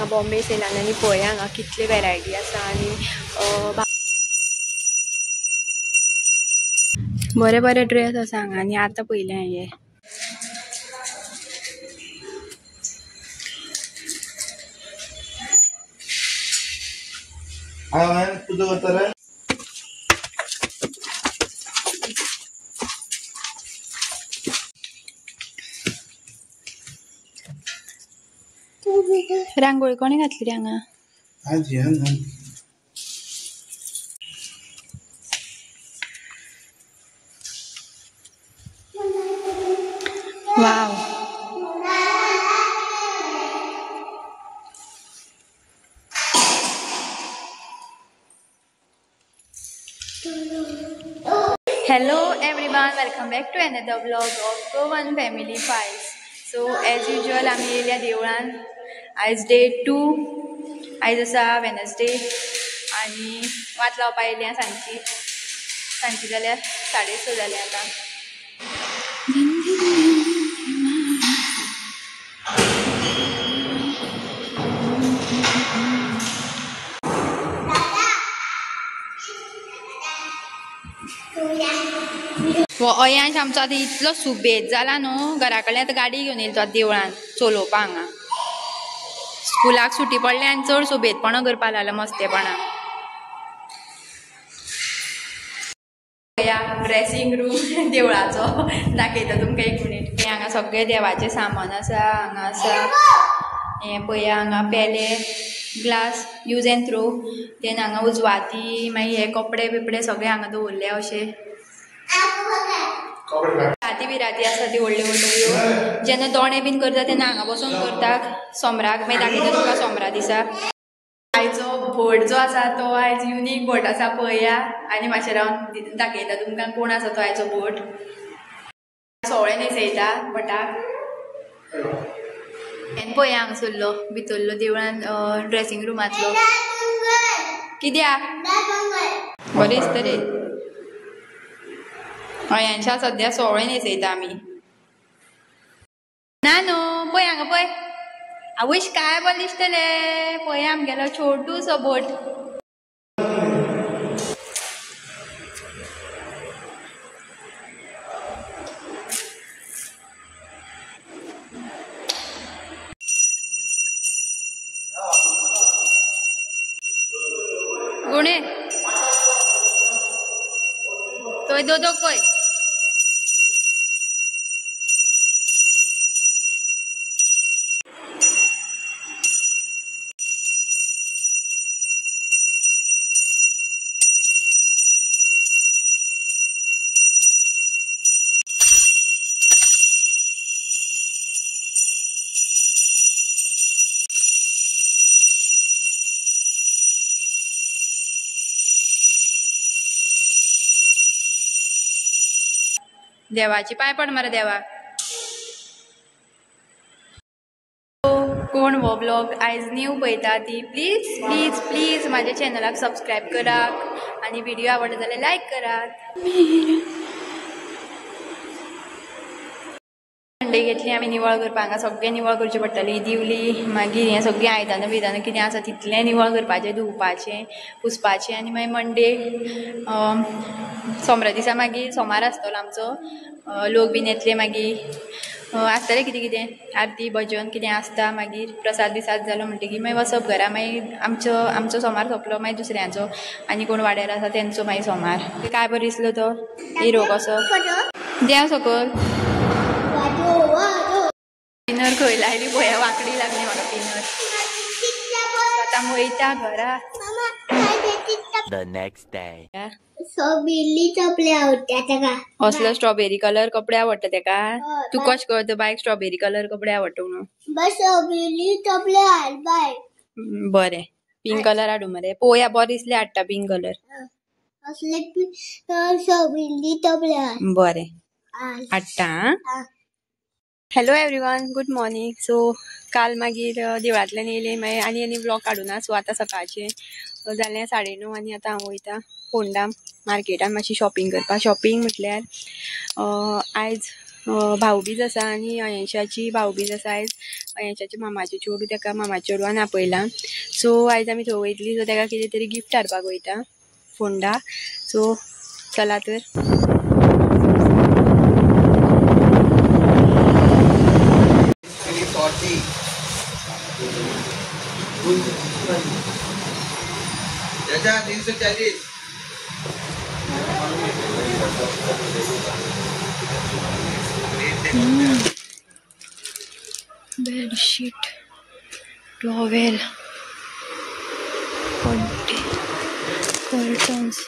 हांगा बॉम्बे सेलान आनी पळया हांगा कितले वेरायटी आसा आनी बरे बरे ड्रेस आसा हांगा आनी आतां पयले हे रांगोळी कोणी घातली रे हांगा वाव Hello everyone, welcome back to another vlog of Goan Family Files. So as usual आम्ही येयल्या देवळान. आज डे 2, आज आसा वेनसडे आनी वात लावपा येयल्या सांजची जाल्यार 6:30 जाले आतां. हो अयांश आमचो आतां इतलो सुबेज जाला न्हू घरा कडल्यान आतां गाडी घेवन येयलो तो देवळान चलोवपा हांगा. स्कुलाक सुटी पडले आनी चड सुबेजपणां करपा लागला मस्तेपणां. ड्रेसिंग रूम देवळाचो दाखयता तुमकां एक मिनीट. हांगा सगळे देवाचें सामान आसा. हांगा आसा हें पळया हांगा पेले glass use and throw. Then हांगा उजवाती मागीर हे कपडे बिपडे सगळे हांगा दवरले अशे. राती बिराती आसा ती व्हडल्यो व्हडल्यो. जेन्ना दोणे बीन करता तेन्ना हांगा बसून करतात सोमराक. मागीर दाखयता तुमकां सोमरा दिसा. आयचो भट जो आसा तो आयज युनीक भट आसा पळया आनी मातशें रावन दाखयता तुमकां कोण आसा तो आयचो भट. सोवळें न्हेसयता भटाक. हें पळया हांगसरलो भितरलो देवळान ड्रेसिंग रुमांतलो. कित्याक बरें दिसता रे. अयांशा सद्या सोवळें न्हेसयता आमी. ना न्हू पळय हांगा पळय आवयश काय बरें दिसतले. पळया आमगेलो छोटूसो भट. गुणे थंय दोदोक पळय. देवाची पांय पड मरे देवा. कोण हो ब्लॉग आयज न्यू पळयता ती प्लीज प्लीज प्लीज म्हाज्या चॅनलाक सबस्क्रायब करात आनी व्हिडिओ आवडटा जाल्यार लायक करात. मंडे घेतली आमी निवळ करपाक. हांगा सगळें निवळ करचें पडटली. दिवली मागीर हें सगळें आयदनां बियदनां कितें आसा तितलें निवळ करपाचें धुवपाचें पुसपाचें आनी मागीर मंडे सोमरा दिसा मागीर सोमार आसतलो आमचो. लोक बीन येतले मागीर आसतलें कितें कितें आरती भजन कितें आसता. मागीर प्रसाद बिसाद जालो म्हणटकीर मागीर वचप घरा. मागीर आमचो सोमार सोंपलो मागीर दुसऱ्यांचो आनी कोण वाड्यार आसा तेंचो मागीर सोमार. काय बरो दिसलो तो हिरो कसो देव सकल. पिनर खंय लायली पळया वांकडी लागली म्हाका पिनर. आतां वयता घरा. The next day. स्ट्रॉबेरी कपडे आवडटा तेका. असलो स्ट्रॉबेरी कलर कपडे आवडटा तेका. तू कशें कळटा बायक स्ट्रॉबेरी कलर कपडे आवडटा म्हणून. बस स्ट्रॉबेरी कपडे हाड बाय. बरें पिंक कलर हाडू मरे. पळोवया बरें दिसले हाडटा पिंक कलर. असले स्ट्रॉबेरी कपडे हाड. बरें हाडटा. Hello everyone good morning. So काल मागीर देवळांतल्यान येयलें मागीर आनी ब्लॉग काडूना. सो आतां सकाळचें जालें 9:30 आनी आतां हांव वयता फोंडा मार्केटान मातशी शॉपिंग करपाक. शॉपिंग म्हटल्यार आयज भाऊबीज आसा आनी अयंशाची भाऊबीज आसा आयज अयंशाची मामाचे चेडू ताका मामाचे चेडवान आपयला सो आयज आमी थंय वयतली सो ताका कितें तरी गिफ्ट हाडपाक वयता फोंडा सो चला तर बेडशीट टॉवेल कर्टन्स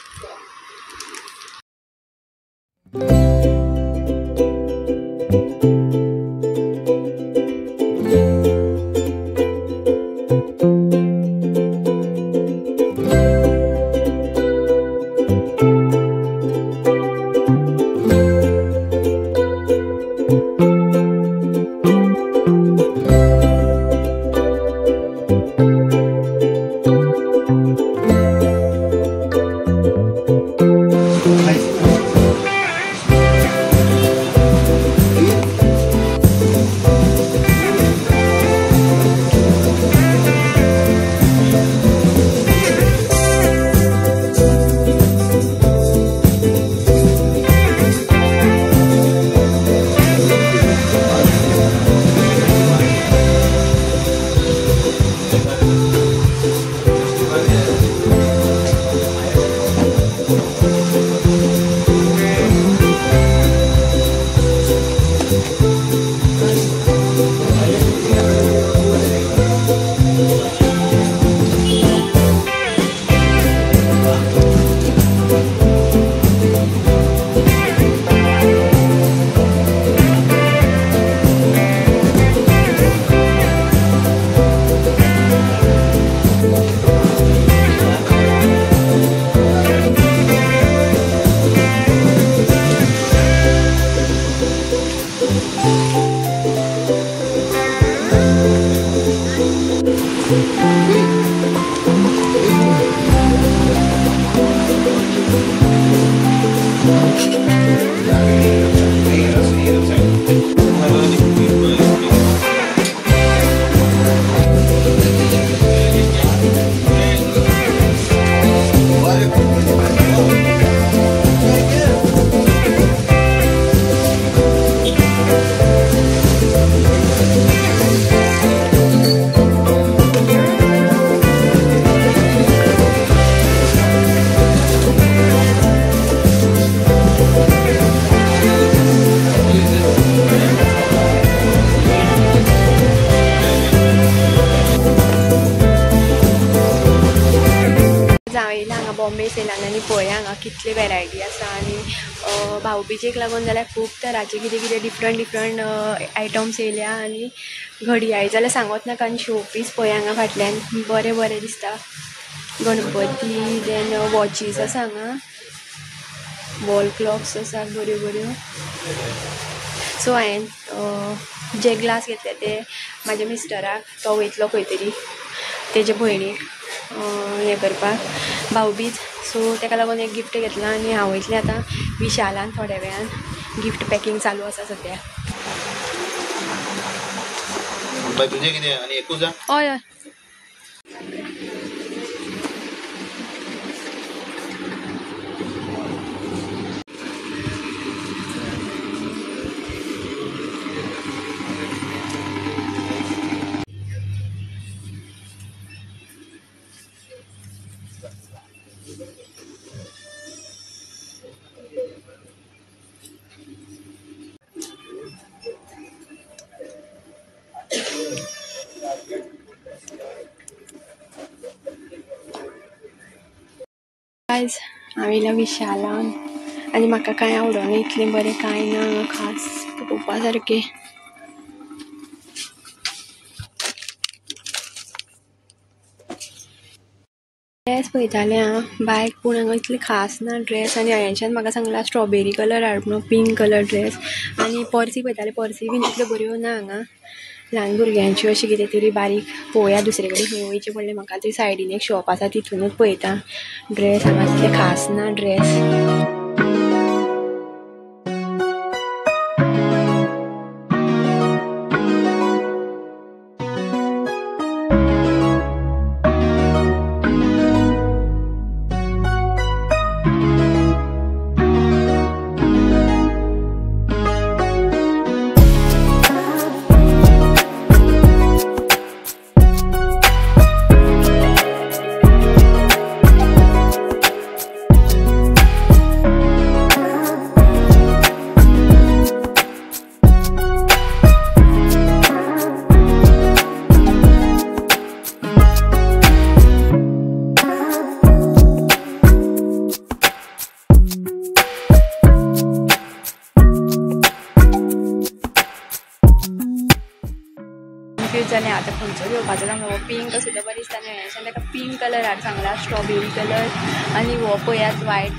बॉम्बे सेलान आनी पळय हांगा कितले वेरायटी आसा आनी भाऊबीजेक लागून जाल्यार खूब तरांचे कितें कितें डिफरंट आयटम्स येयल्या आनी घडयाळी जाल्यार सांगत नाका आनी शो पीस पळय हांगा फाटल्यान बरें बरें दिसता गणपती देन वॉचीस आसा हांगा वॉल क्लॉक्स आसा बऱ्यो बऱ्यो सो हांवें जे ग्लास घेतले ते म्हाज्या मिस्टराक तो वयतलो खंय तरी तेजे भयणीक हे करपाक भाऊबीज सो ताका लागून एक गिफ्ट घेतला आनी हांव वयतलें आतां विशालान थोड्या वेळान गिफ्ट पॅकिंग चालू आसा सद्या तुजें कितें आनी एकूच हय हय गायज हांव येयला विशालान आनी म्हाका कांय आवडना इतलें बरें कांय ना खास पळोवपा सारकें ड्रेस पळयतालें हांव बायक पूण हांगा इतलें खास ना ड्रेस आनी हांवेंच्यान म्हाका सांगला स्ट्रॉबेरी कलर हाड म्हणून पिंक कलर ड्रेस आनी पर्सी पळयतालें पर्सी बीन तितल्यो बऱ्यो ना हांगा ल्हान भुरग्यांच्यो अशी कितें तरी बारीक पळोवया दुसरे कडेन खंय वयचें पडलें म्हाका थंय सायडीन एक शॉप आसा तितूनच पळयता ड्रेस हांगा तितले खास ना ड्रेस आतां खंयचो घेवपाचो काय पिंक सुद्दां बरें दिसता न्हू ताका पिंक कलर हाड सांगला स्ट्रॉबेरी कलर आनी हो पळयात वायट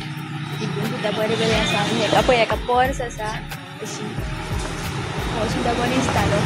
हितून सुद्दां बरें बरें आसा आनी हेका पळय हेका पर्स आसा अशी हो सुद्दां बरें दिसतालो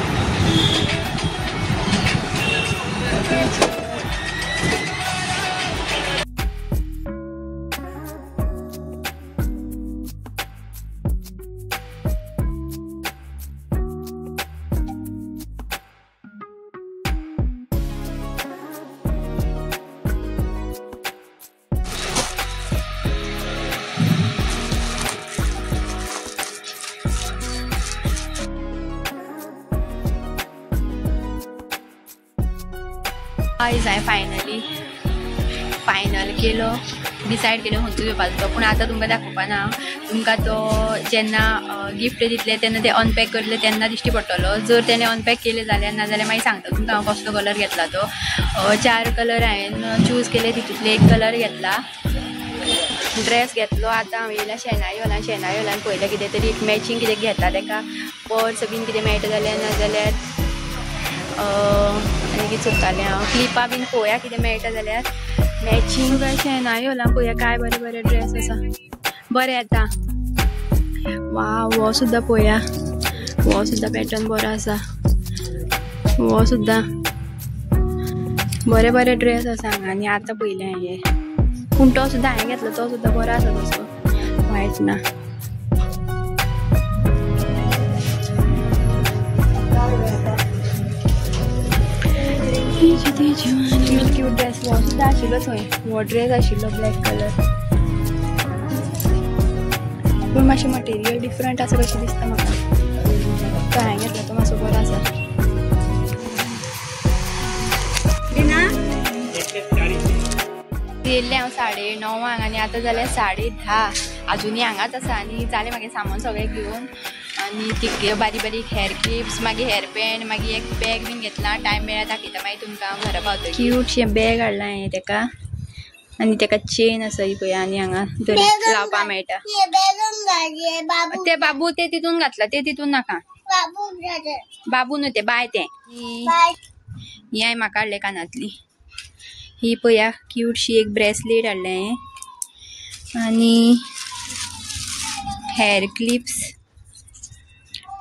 गायज हांवें फायनल केलो डिसायड केलो खंयचो घेवपाचो तो पूण आतां तुमकां दाखोवपाना तुमकां तो जेन्ना गिफ्ट दितले तेन्ना ते अनपॅक करतले तेन्ना दिश्टी पडटलो जर तेणे अनपॅक केले जाल्यार नाजाल्यार मागीर सांगता तुमकां हांव कसलो कलर घेतला तो 4 कलर हांवें चूज केले तितूंतले 1 कलर घेतला ड्रेस घेतलो आतां हांव येयला शेनायोलान पयलें कितें तरी एक मॅचींग कितें घेता ताका पर्स बीन कितें मेळटा जाल्यार नाजाल्यार आनी कितें सोदतालें हांव क्लिपां बीन पळोवया कितें मेळटा जाल्यार मॅचींग काय शेनायोलान पळोवया काय बरे बरे ड्रेस आसा बरें येता वाव हो सुद्दां पळोवया हो सुद्दां पॅटर्न बरो आसा हो सुद्दां बरे बरे ड्रेस आसा हांगा आनी आतां पयलें हे पूण तो सुद्दां हांवें घेतलो तो सुद्दां बरो आसा तसो वायट ना क्यूट ड्रेस हो सुद्दां आशिल्लो थंय हो ड्रेस आशिल्लो ब्लॅक कलर पूण मातशें मटेरियल डिफरंट आसा कशें दिसता म्हाका तो हांवें घेतलो तो मातसो बरो आसा येयल्लें हांव 9:30 आनी आतां जाल्यार 10:30 आजुनी हांगाच आसा आनी जालें मागीर सामान सगळें घेवन आनी ती बारीक बारीक हेअर क्लिप्स मागीर हेअर बँड मागीर एक बॅग बीन घेतला टायम मेळ्ळा दाखयता मागीर तुमकां घरा पावतकीर क्यूटशें बॅग हाडलां हांवें ताका आनी ताका चेन आसा ही पळय आनी हांगा लावपाक मेळटा ते बाबू ते तितून घातला ते तितून नाका बाबू न्हू ते बाय ते ही हांवें म्हाका हाडले कानांतली ही पळया क्यूटशी एक ब्रेसलेट हाडलें हांवें आनी हेअर क्लिप्स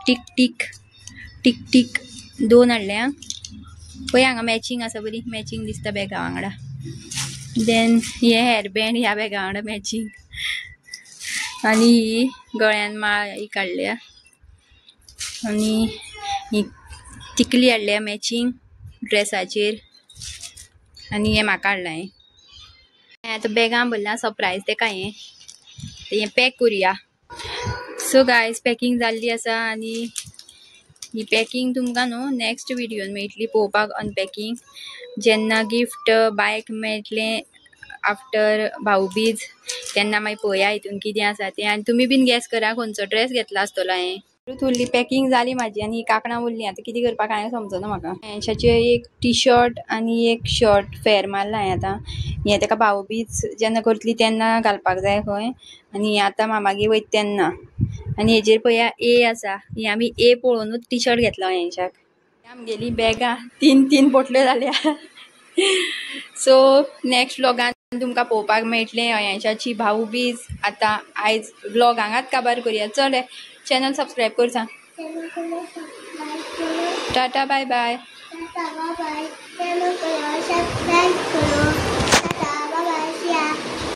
टिक टिक 2 हाडले आं पळय हांगा मॅचींग आसा बरी मॅचींग दिसता बॅगा वांगडा देन हे हेअर बँड ह्या बॅगा वांगडा मॅचींग आनी ही गळ्यान माळ ही काडल्या आनी ही तिकली हाडल्या मॅचींग ड्रेसाचेर आनी हे म्हाका हाडलां हांवें आतां बॅगां भरलां सरप्रायज तेका हें पॅक करुया सो गायज पॅकिंग जाल्ली आसा आनी ही पॅकिंग तुमकां न्हू नेक्स्ट विडियोन मेळटली पळोवपाक अनपॅकिंग जेन्ना गिफ्ट बायक मेळटलें आफ्टर भाऊबीज तेन्ना मागीर पळोवया हितून कितें आसा तें आनी तुमी बीन गॅस करा खंयचो ड्रेस घेतला आसतलो हांवें थोडली पॅकिंग जाली म्हाजी आनी ही कांकणां उरलीं आतां कितें करपाक हांवें समजना म्हाका हेंच्याचें एक टी शर्ट आनी एक शर्ट फेर मारला हांवें आतां हें ताका भाऊबीज जेन्ना करतली तेन्ना घालपाक जाय खंय आनी आतां मामागेर वयता तेन्ना आनी हेजेर पळया ए आसा ही आमी ए पळोवनूच टी शर्ट घेतलो हेंच्याक आमगेली बॅगां 3 पोटल्यो जाल्या सो नेक्स्ट व्लॉगान तुमकां पळोवपाक मेळटलें अयांशाची भाऊबीज आतां आयज व्लॉग हांगाच काबार करुया चल चॅनल सबस्क्रायब कर सांग tata bye bye channel subscribe करो